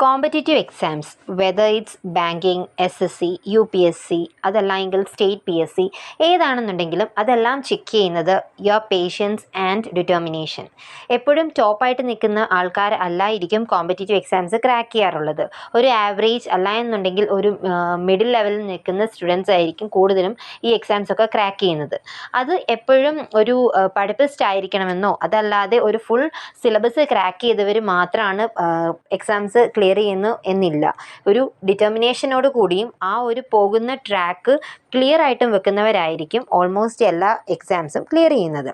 Competitive exams whether it's banking, SSC, UPSC, അതല്ലെങ്കിൽ state PSC ഏതാണെന്നുണ്ടെങ്കിലും അതെല്ലാം check ചെയ്യുന്നത് your patients and determination. എപ്പോഴും ടോപ്പായിട്ട് നിൽക്കുന്ന ആൾക്കാർ അല്ലായിരിക്കും കോമ്പറ്റേറ്റീവ് എക്സാംസ് ക്രാക്ക് ചെയ്യാറുള്ളത്. ഒരു ആവറേജ് അല്ല എന്നുണ്ടെങ്കിൽ ഒരു മിഡിൽ ലെവലിൽ നിൽക്കുന്ന സ്റ്റുഡൻസ് ആയിരിക്കും കൂടുതലും ഈ എക്സാംസ് ഒക്കെ ക്രാക്ക് ചെയ്യുന്നത്. അത് എപ്പോഴും ഒരു പഠിപ്പിസ്റ്റ് ആയിരിക്കണമെന്നോ അതല്ലാതെ ഒരു ഫുൾ സിലബസ് ക്രാക്ക് ചെയ്തവർ മാത്രമാണ് എക്സാംസ് ക്ലിയർ ചെയ്യുന്നു എന്നില്ല. ഒരു ഡിറ്റർമിനേഷനോട് കൂടിയും ആ ഒരു പോകുന്ന ട്രാക്ക് ക്ലിയർ ആയിട്ടും വെക്കുന്നവരായിരിക്കും ഓൾമോസ്റ്റ് എല്ലാ എക്സാംസും ക്ലിയർ ചെയ്യുന്നത്.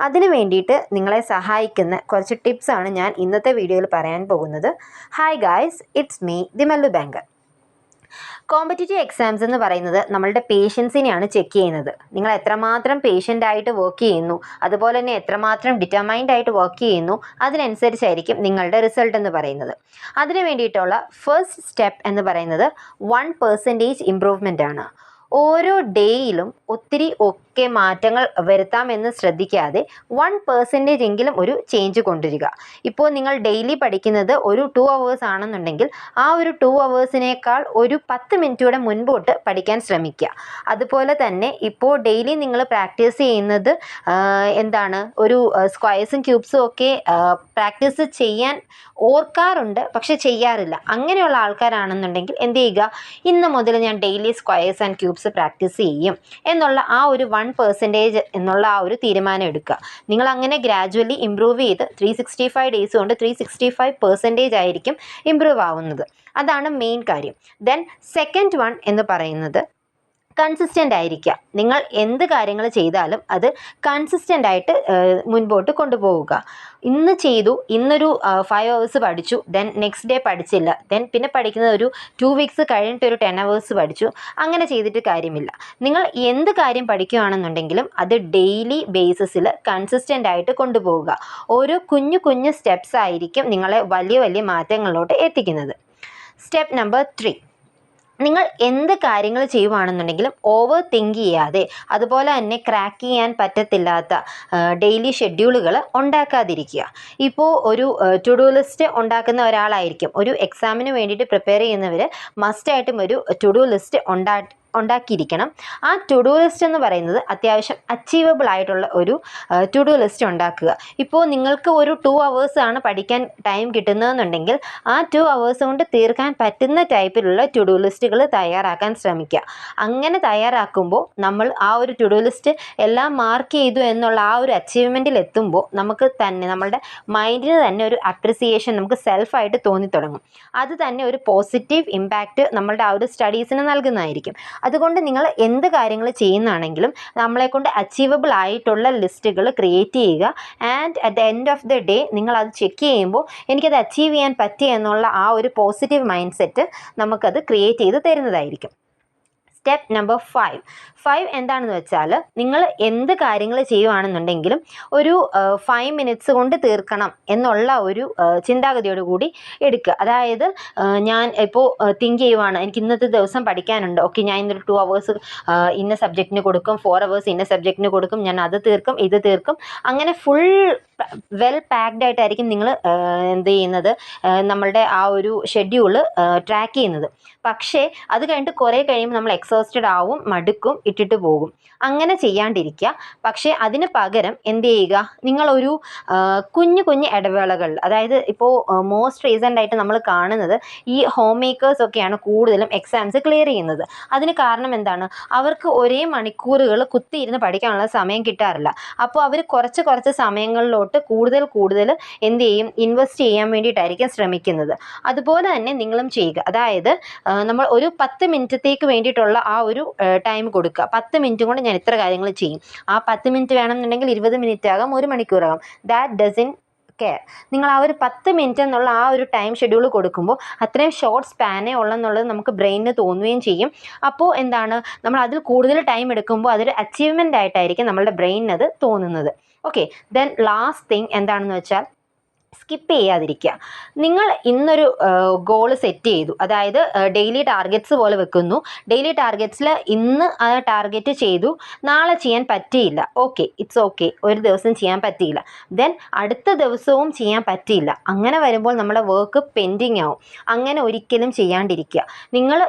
അതിന് വേണ്ടിയിട്ട് നിങ്ങളെ സഹായിക്കുന്ന കുറച്ച് ടിപ്സാണ് ഞാൻ ഇന്നത്തെ വീഡിയോയിൽ പറയാൻ പോകുന്നത്. Hi guys, it's me ദിമല്ലു banker. Competitive exams എന്ന് പറയുന്നത് നമ്മളുടെ പേഷ്യൻസിനെയാണ് ചെക്ക് ചെയ്യുന്നത്. നിങ്ങൾ എത്രമാത്രം പേഷ്യൻ്റായിട്ട് വർക്ക് ചെയ്യുന്നു, അതുപോലെ തന്നെ എത്രമാത്രം ഡിറ്റർമൈൻഡ് ആയിട്ട് വർക്ക് ചെയ്യുന്നു, അതിനനുസരിച്ചായിരിക്കും നിങ്ങളുടെ റിസൾട്ട് എന്ന് പറയുന്നത്. അതിന് വേണ്ടിയിട്ടുള്ള ഫസ്റ്റ് സ്റ്റെപ്പ് എന്ന് പറയുന്നത് 1% ഇംപ്രൂവ്മെൻ്റ് ആണ്. ഓരോ ഡേയിലും ഒത്തിരി മാറ്റങ്ങൾ വരുത്താമെന്ന് ശ്രദ്ധിക്കാതെ 1% എങ്കിലും ഒരു ചേഞ്ച് കൊണ്ടുവരിക. ഇപ്പോൾ നിങ്ങൾ ഡെയിലി പഠിക്കുന്നത് ഒരു 2 hours ആണെന്നുണ്ടെങ്കിൽ ആ ഒരു 2 hoursനേക്കാൾ ഒരു 10 മിനിറ്റൂടെ മുൻപോട്ട് പഠിക്കാൻ ശ്രമിക്കുക. അതുപോലെ തന്നെ ഇപ്പോൾ ഡെയിലി നിങ്ങൾ പ്രാക്ടീസ് ചെയ്യുന്നത് ഒരു സ്ക്വയർസും ക്യൂബ്സും ഒക്കെ പ്രാക്ടീസ് ചെയ്യാൻ ഓർക്കാറുണ്ട്, പക്ഷെ ചെയ്യാറില്ല. അങ്ങനെയുള്ള ആൾക്കാരാണെന്നുണ്ടെങ്കിൽ എന്ത് ചെയ്യുക, ഇന്ന് മുതൽ ഞാൻ daily squares and cubes practice ചെയ്യും എന്നുള്ള ആ ഒരു 1% എന്നുള്ള ആ ഒരു തീരുമാനം എടുക്കുക. നിങ്ങൾ അങ്ങനെ ഗ്രാജുവലി ഇമ്പ്രൂവ് ചെയ്ത് 365 ഡേയ്സ് കൊണ്ട് 365% ആയിരിക്കും ഇമ്പ്രൂവ് ആവുന്നത്. അതാണ് മെയിൻ കാര്യം. ദെൻ സെക്കൻഡ് വൺ എന്ന് പറയുന്നത് കൺസിസ്റ്റൻ്റ് ആയിരിക്കുക. നിങ്ങൾ എന്ത് കാര്യങ്ങൾ ചെയ്താലും അത് കൺസിസ്റ്റൻ്റ് ആയിട്ട് മുൻപോട്ട് കൊണ്ടുപോവുക. ഇന്ന് ചെയ്തു, ഇന്നൊരു 5 hours പഠിച്ചു, ദെൻ നെക്സ്റ്റ് ഡേ പഠിച്ചില്ല, ദെൻ പിന്നെ പഠിക്കുന്നത് ഒരു 2 weeks കഴിഞ്ഞിട്ട് ഒരു 10 hours പഠിച്ചു. അങ്ങനെ ചെയ്തിട്ട് കാര്യമില്ല. നിങ്ങൾ എന്ത് കാര്യം പഠിക്കുകയാണെന്നുണ്ടെങ്കിലും അത് ഡെയിലി ബേസിസിൽ കൺസിസ്റ്റൻ്റ് ആയിട്ട് കൊണ്ടുപോവുക. ഓരോ കുഞ്ഞു സ്റ്റെപ്സ് ആയിരിക്കും നിങ്ങളെ വലിയ വലിയ മാറ്റങ്ങളിലോട്ട് എത്തിക്കുന്നത്. സ്റ്റെപ്പ് നമ്പർ 3, നിങ്ങൾ എന്ത് കാര്യങ്ങൾ ചെയ്യുവാണെന്നുണ്ടെങ്കിലും ഓവർ തിങ്ക് ചെയ്യാതെ, അതുപോലെ തന്നെ ക്രാക്ക് ചെയ്യാൻ പറ്റത്തില്ലാത്ത ഡെയിലി ഷെഡ്യൂളുകൾ ഉണ്ടാക്കാതിരിക്കുക. ഇപ്പോൾ ഒരു ടു ഡു ലിസ്റ്റ് ഉണ്ടാക്കുന്ന ഒരാളായിരിക്കും, ഒരു എക്സാമിന് വേണ്ടിയിട്ട് പ്രിപ്പയർ ചെയ്യുന്നവർ മസ്റ്റായിട്ടും ഒരു ടു ഡു ലിസ്റ്റ് ഉണ്ടാക്കിയിരിക്കണം. ആ ടു ഡു ലിസ്റ്റ് എന്ന് പറയുന്നത് അത്യാവശ്യം അച്ചീവബിൾ ആയിട്ടുള്ള ഒരു ടു ഡു ലിസ്റ്റ് ഉണ്ടാക്കുക. ഇപ്പോൾ നിങ്ങൾക്ക് ഒരു 2 hours ആണ് പഠിക്കാൻ ടൈം കിട്ടുന്നതെന്നുണ്ടെങ്കിൽ ആ 2 hours കൊണ്ട് തീർക്കാൻ പറ്റുന്ന ടൈപ്പിലുള്ള ടു ഡു ലിസ്റ്റുകൾ തയ്യാറാക്കാൻ ശ്രമിക്കുക. അങ്ങനെ തയ്യാറാക്കുമ്പോൾ നമ്മൾ ആ ഒരു ടു ഡു ലിസ്റ്റ് എല്ലാം മാർക്ക് ചെയ്തു എന്നുള്ള ആ ഒരു അച്ചീവ്മെൻറ്റിൽ എത്തുമ്പോൾ നമുക്ക് തന്നെ നമ്മളുടെ മൈൻഡിന് തന്നെ ഒരു അപ്രിസിയേഷൻ നമുക്ക് സെൽഫായിട്ട് തോന്നിത്തുടങ്ങും. അത് തന്നെ ഒരു പോസിറ്റീവ് ഇമ്പാക്റ്റ് നമ്മളുടെ ആ ഒരു സ്റ്റഡീസിന് നൽകുന്നതായിരിക്കും. അതുകൊണ്ട് നിങ്ങൾ എന്ത് കാര്യങ്ങൾ ചെയ്യുന്നതാണെങ്കിലും നമ്മളെക്കൊണ്ട് അച്ചീവബിൾ ആയിട്ടുള്ള ലിസ്റ്റുകൾ ക്രിയേറ്റ് ചെയ്യുക. And at the end of the day നിങ്ങൾ അത് ചെക്ക് ചെയ്യുമ്പോൾ എനിക്കത് അച്ചീവ് ചെയ്യാൻ പറ്റി എന്നുള്ള ആ ഒരു പോസിറ്റീവ് മൈൻഡ് സെറ്റ് നമുക്കത് ക്രിയേറ്റ് ചെയ്ത് തരുന്നതായിരിക്കും. സ്റ്റെപ്പ് നമ്പർ 5 എന്താണെന്ന് വെച്ചാൽ, നിങ്ങൾ എന്ത് കാര്യങ്ങൾ ചെയ്യുകയാണെന്നുണ്ടെങ്കിലും ഒരു 5 minutes കൊണ്ട് തീർക്കണം എന്നുള്ള ഒരു ചിന്താഗതിയോടുകൂടി എടുക്കുക. അതായത് ഞാൻ ഇപ്പോൾ തിങ്ക് ചെയ്യുവാണ്, എനിക്ക് ഇന്നത്തെ ദിവസം പഠിക്കാനുണ്ട്, ഓക്കെ ഞാൻ ഇന്നൊരു 2 hours ഇന്ന സബ്ജക്റ്റിന് കൊടുക്കും, 4 hours ഇന്ന സബ്ജക്റ്റിന് കൊടുക്കും, ഞാൻ അത് തീർക്കും ഇത് തീർക്കും. അങ്ങനെ ഫുൾ വെൽ പാക്ഡ് ആയിട്ടായിരിക്കും നിങ്ങൾ എന്ത് ചെയ്യുന്നത്, നമ്മളുടെ ആ ഒരു ഷെഡ്യൂള് ട്രാക്ക് ചെയ്യുന്നത്. പക്ഷേ അത് കഴിഞ്ഞിട്ട് കുറേ കഴിയുമ്പോൾ നമ്മൾ എക്സോസ്റ്റഡ് ആവും, മടുക്കും, ഇട്ടിട്ട് പോകും. അങ്ങനെ ചെയ്യാണ്ടിരിക്കുക. പക്ഷേ അതിന് പകരം എന്ത് ചെയ്യുക, നിങ്ങളൊരു കുഞ്ഞു ഇടവേളകൾ, അതായത് ഇപ്പോൾ മോസ്റ്റ് റീസെൻ്റ് ആയിട്ട് നമ്മൾ കാണുന്നത് ഈ ഹോം മേക്കേഴ്സ് ഒക്കെയാണ് കൂടുതലും എക്സാംസ് ക്ലിയർ ചെയ്യുന്നത്. അതിന് കാരണം എന്താണ്, അവർക്ക് ഒരേ മണിക്കൂറുകൾ കുത്തിയിരുന്ന് പഠിക്കാനുള്ള സമയം കിട്ടാറില്ല. അപ്പോൾ അവർ കുറച്ച് സമയങ്ങളിലോട്ട് കൂടുതൽ എന്ത് ചെയ്യും, ഇൻവെസ്റ്റ് ചെയ്യാൻ വേണ്ടിയിട്ടായിരിക്കും ശ്രമിക്കുന്നത്. അതുപോലെ തന്നെ നിങ്ങളും ചെയ്യുക. അതായത് നമ്മൾ ഒരു 10 മിനിറ്റത്തേക്ക് വേണ്ടിയിട്ടുള്ള ആ ഒരു ടൈം കൊടുക്കുക. 10 മിനിറ്റ് കൊണ്ട് ഞാൻ ഇത്ര കാര്യങ്ങൾ ചെയ്യും. ആ 10 മിനിറ്റ് വേണമെന്നുണ്ടെങ്കിൽ 20 മിനിറ്റ് ആകാം, 1 മണിക്കൂറാകാം. That doesn't care. നിങ്ങൾ ആ ഒരു 10 മിനിറ്റ് എന്നുള്ള ആ ഒരു ടൈം ഷെഡ്യൂൾ കൊടുക്കുമ്പോൾ അത്രയും ഷോർട്ട് സ്പാനേ ഉള്ളെന്നുള്ളത് നമുക്ക് ബ്രെയിനിന് തോന്നുകയും ചെയ്യും. അപ്പോൾ നമ്മൾ അതിൽ കൂടുതൽ ടൈം എടുക്കുമ്പോൾ അതൊരു അച്ചീവ്മെൻ്റ് ആയിട്ടായിരിക്കും നമ്മളുടെ ബ്രെയിനിന് അത് തോന്നുന്നത്. ഓക്കെ, ദെൻ ലാസ്റ്റ് തിങ് എന്താണെന്ന് വെച്ചാൽ, സ്കിപ്പ് ചെയ്യാതിരിക്കുക. നിങ്ങൾ ഇന്നൊരു ഗോൾ സെറ്റ് ചെയ്തു, അതായത് ഡെയിലി ടാർഗറ്റ്സ് പോലെ വെക്കുന്നു. ഡെയിലി ടാർഗറ്റ്സിൽ ഇന്ന് ആ ടാർഗറ്റ് ചെയ്തു, നാളെ ചെയ്യാൻ പറ്റിയില്ല, ഓക്കെ, ഇറ്റ്സ് ഓക്കെ, ഒരു ദിവസം ചെയ്യാൻ പറ്റിയില്ല, ദെൻ അടുത്ത ദിവസവും ചെയ്യാൻ പറ്റിയില്ല. അങ്ങനെ വരുമ്പോൾ നമ്മുടെ വർക്ക് പെൻഡിങ് ആവും. അങ്ങനെ ഒരിക്കലും ചെയ്യാണ്ടിരിക്കുക. നിങ്ങൾ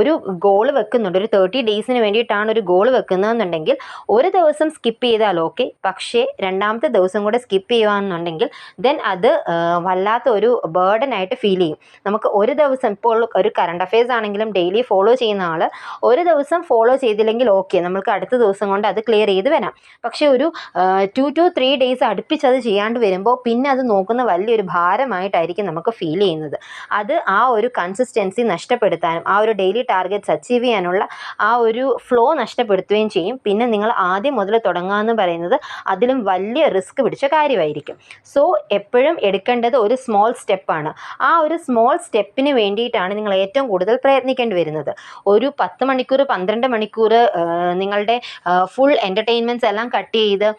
ഒരു ഗോൾ വെക്കുന്നുണ്ട്, ഒരു 30 ഡേയ്സിന് വേണ്ടിയിട്ടാണ് ഒരു ഗോൾ വെക്കുന്നതെന്നുണ്ടെങ്കിൽ ഒരു ദിവസം സ്കിപ്പ് ചെയ്താൽ ഓക്കെ, പക്ഷേ രണ്ടാമത്തെ ദിവസം കൂടെ സ്കിപ്പ് ചെയ്യുകയാണെന്നുണ്ടെങ്കിൽ ദെൻ അത് വല്ലാത്ത ഒരു ബേർഡൻ ആയിട്ട് ഫീൽ ചെയ്യും. നമുക്ക് ഒരു ദിവസം, ഇപ്പോൾ ഒരു കറണ്ട് അഫയേഴ്സ് ആണെങ്കിലും ഡെയിലി ഫോളോ ചെയ്യുന്ന ആൾ ഒരു ദിവസം ഫോളോ ചെയ്തില്ലെങ്കിൽ ഓക്കെ, നമുക്ക് അടുത്ത ദിവസം കൊണ്ട് അത് ക്ലിയർ ചെയ്ത് വരാം. പക്ഷേ ഒരു 2 to 3 ഡേയ്സ് അടുപ്പിച്ച് അത് ചെയ്യാണ്ട് വരുമ്പോൾ പിന്നെ അത് നോക്കുന്ന വലിയൊരു ഭാരമായിട്ടായിരിക്കും നമുക്ക് ഫീൽ ചെയ്യുന്നത്. അത് ആ ഒരു കൺസിസ്റ്റൻസി നഷ്ടപ്പെടുത്താനും ആ ഒരു ഡെയിലി ടാർഗറ്റ്സ് അച്ചീവ് ചെയ്യാനുള്ള ആ ഒരു ഫ്ലോ നഷ്ടപ്പെടുത്തുകയും ചെയ്യും. പിന്നെ നിങ്ങൾ ആദ്യം മുതൽ തുടങ്ങുക എന്ന് പറയുന്നത് അതിലും വലിയ റിസ്ക് പിടിച്ച കാര്യമായിരിക്കും. സോ എപ്പോഴും എടുക്കേണ്ടത് ഒരു സ്മോൾ സ്റ്റെപ്പാണ്. ആ ഒരു സ്മോൾ സ്റ്റെപ്പിന് വേണ്ടിയിട്ടാണ് നിങ്ങൾ ഏറ്റവും കൂടുതൽ പ്രയത്നിക്കേണ്ടി വരുന്നത്. ഒരു 10 മണിക്കൂർ 12 മണിക്കൂർ നിങ്ങളുടെ ഫുൾ എൻ്റർടൈൻമെൻറ്റ്സ് എല്ലാം കട്ട് ചെയ്ത്,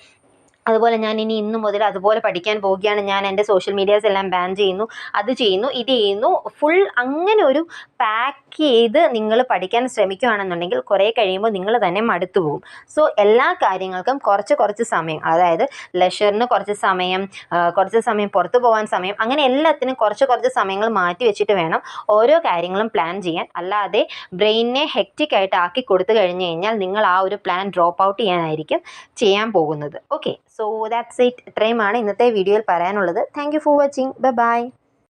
അതുപോലെ ഞാൻ ഇനി ഇന്ന് മുതൽ അതുപോലെ പഠിക്കാൻ പോവുകയാണ്, ഞാൻ എൻ്റെ സോഷ്യൽ മീഡിയാസ് എല്ലാം ബാൻ ചെയ്യുന്നു, അത് ചെയ്യുന്നു, ഇത് ചെയ്യുന്നു, ഫുൾ അങ്ങനെ ഒരു പാക്ക് ചെയ്ത് നിങ്ങൾ പഠിക്കാൻ ശ്രമിക്കുകയാണെന്നുണ്ടെങ്കിൽ കുറേ കഴിയുമ്പോൾ നിങ്ങൾ തന്നെ മടുത്തു പോകും. സോ എല്ലാ കാര്യങ്ങൾക്കും കുറച്ച് സമയം, അതായത് ലെഷറിന് കുറച്ച് സമയം പുറത്തു പോകാൻ സമയം, അങ്ങനെ എല്ലാത്തിനും കുറച്ച് സമയങ്ങൾ മാറ്റി വെച്ചിട്ട് വേണം ഓരോ കാര്യങ്ങളും പ്ലാൻ ചെയ്യാൻ. അല്ലാതെ ബ്രെയിനിനെ ഹെക്റ്റിക് ആയിട്ട് ആക്കി കൊടുത്തു കഴിഞ്ഞ് കഴിഞ്ഞാൽ നിങ്ങൾ ആ ഒരു പ്ലാൻ ഡ്രോപ്പ് ഔട്ട് ചെയ്യാൻ പോകുന്നത്. Okay, so that's it. ഇത്രയുമാണ് ഇന്നത്തെ വീഡിയോയിൽ പറയാനുള്ളത്. Thank you for watching. By.